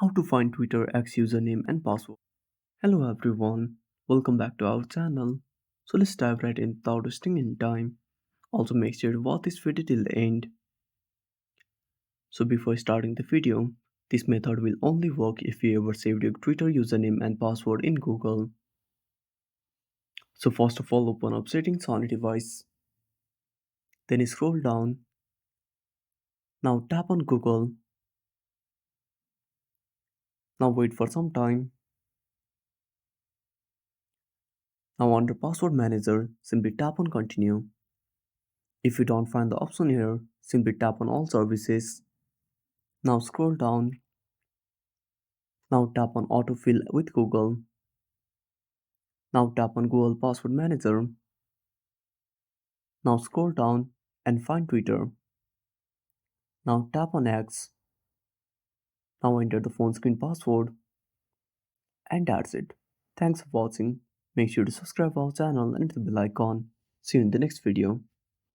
How to find Twitter X username and password. Hello everyone, welcome back to our channel. So let's dive right in without wasting any time. Also make sure to watch this video till the end. So before starting the video, this method will only work if you ever saved your Twitter username and password in Google. So first of all open up settings on your device. Then scroll down. Now tap on Google. Now wait for some time. Now under password manager, simply tap on continue. If you don't find the option here, simply tap on all services. Now scroll down. Now tap on autofill with Google. Now tap on Google Password Manager. Now scroll down and find Twitter. Now tap on X. Now enter the phone screen password. And that's it. Thanks for watching. Make sure to subscribe our channel and hit the bell icon. See you in the next video.